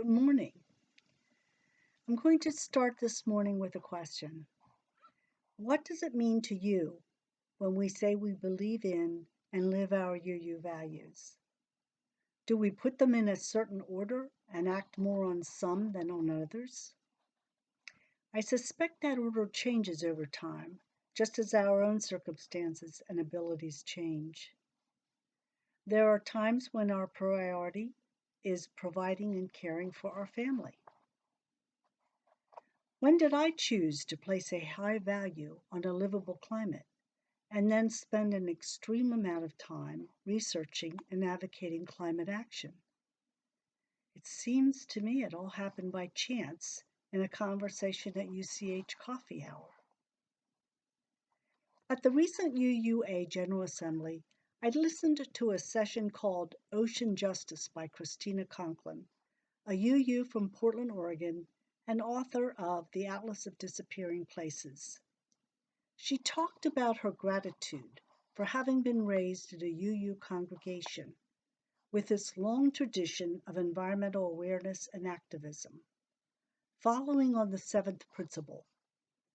Good morning. I'm going to start this morning with a question. What does it mean to you when we say we believe in and live our UU values? Do we put them in a certain order and act more on some than on others? I suspect that order changes over time, just as our own circumstances and abilities change. There are times when our priority is providing and caring for our family. When did I choose to place a high value on a livable climate and then spend an extreme amount of time researching and advocating climate action? It seems to me it all happened by chance in a conversation at UCH Coffee Hour. At the recent UUA General Assembly, I listened to a session called Ocean Justice by Christina Conklin, a UU from Portland, Oregon, and author of The Atlas of Disappearing Places. She talked about her gratitude for having been raised in a UU congregation with this long tradition of environmental awareness and activism, following on the seventh principle,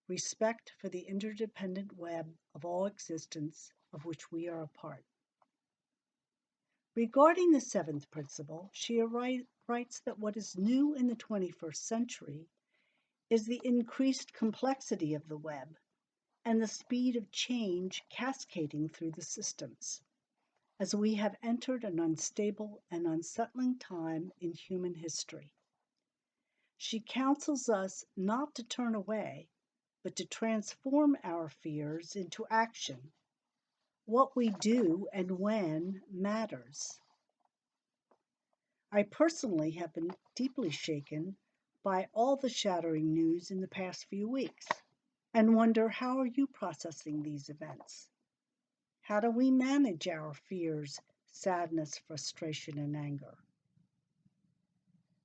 respect for the interdependent web of all existence of which we are a part. Regarding the seventh principle, she writes that what is new in the 21st century is the increased complexity of the web and the speed of change cascading through the systems, as we have entered an unstable and unsettling time in human history. She counsels us not to turn away, but to transform our fears into action. What we do and when matters. I personally have been deeply shaken by all the shattering news in the past few weeks and wonder, how are you processing these events? How do we manage our fears, sadness, frustration, and anger?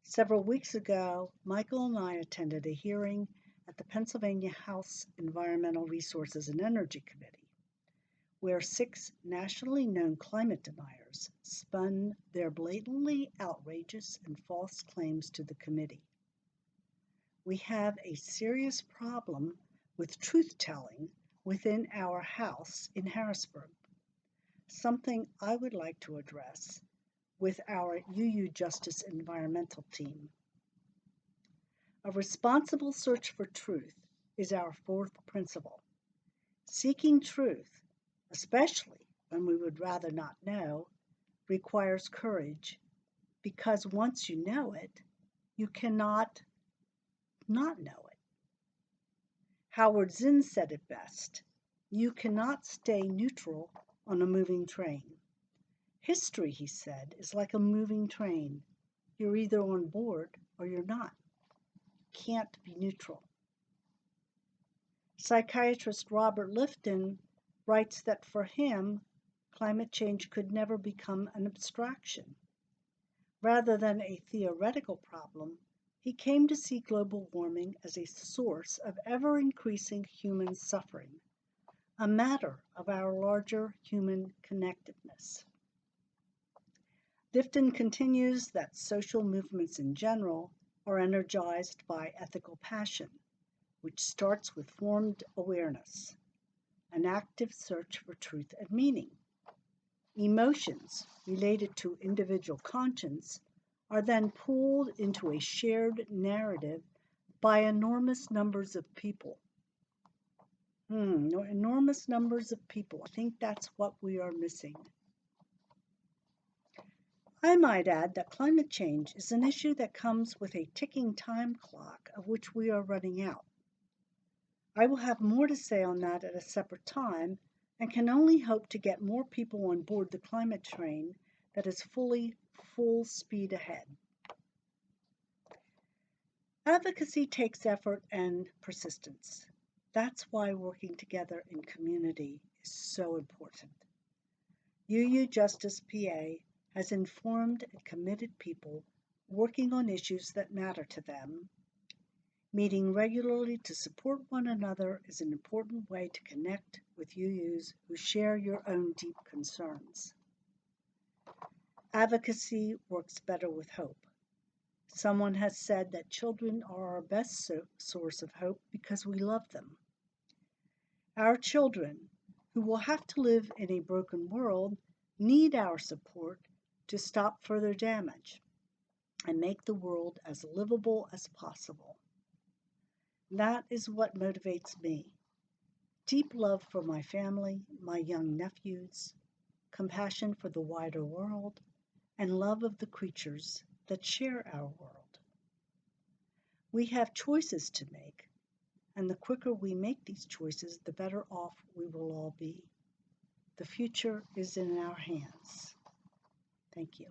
Several weeks ago, Michael and I attended a hearing at the Pennsylvania House Environmental Resources and Energy Committee, where 6 nationally known climate deniers spun their blatantly outrageous and false claims to the committee. We have a serious problem with truth-telling within our House in Harrisburg, something I would like to address with our UU Justice Environmental team. A responsible search for truth is our 4th principle. Seeking truth, especially when we would rather not know, requires courage, because once you know it, you cannot not know it. Howard Zinn said it best: you cannot stay neutral on a moving train. History, he said, is like a moving train. You're either on board or you're not. Can't be neutral. Psychiatrist Robert Lifton writes that for him, climate change could never become an abstraction. Rather than a theoretical problem, he came to see global warming as a source of ever-increasing human suffering, a matter of our larger human connectedness. Lifton continues that social movements in general are energized by ethical passion, which starts with formed awareness, an active search for truth and meaning. Emotions related to individual conscience are then pulled into a shared narrative by enormous numbers of people. Enormous numbers of people. I think that's what we are missing. I might add that climate change is an issue that comes with a ticking time clock of which we are running out. I will have more to say on that at a separate time, and can only hope to get more people on board the climate train that is full speed ahead. Advocacy takes effort and persistence. That's why working together in community is so important. UU Justice PA has informed and committed people working on issues that matter to them. Meeting regularly to support one another is an important way to connect with UUs who share your own deep concerns. Advocacy works better with hope. Someone has said that children are our best source of hope because we love them. Our children, who will have to live in a broken world, need our support to stop further damage and make the world as livable as possible. That is what motivates me. Deep love for my family, my young nephews, compassion for the wider world, and love of the creatures that share our world. We have choices to make, and the quicker we make these choices, the better off we will all be. The future is in our hands. Thank you.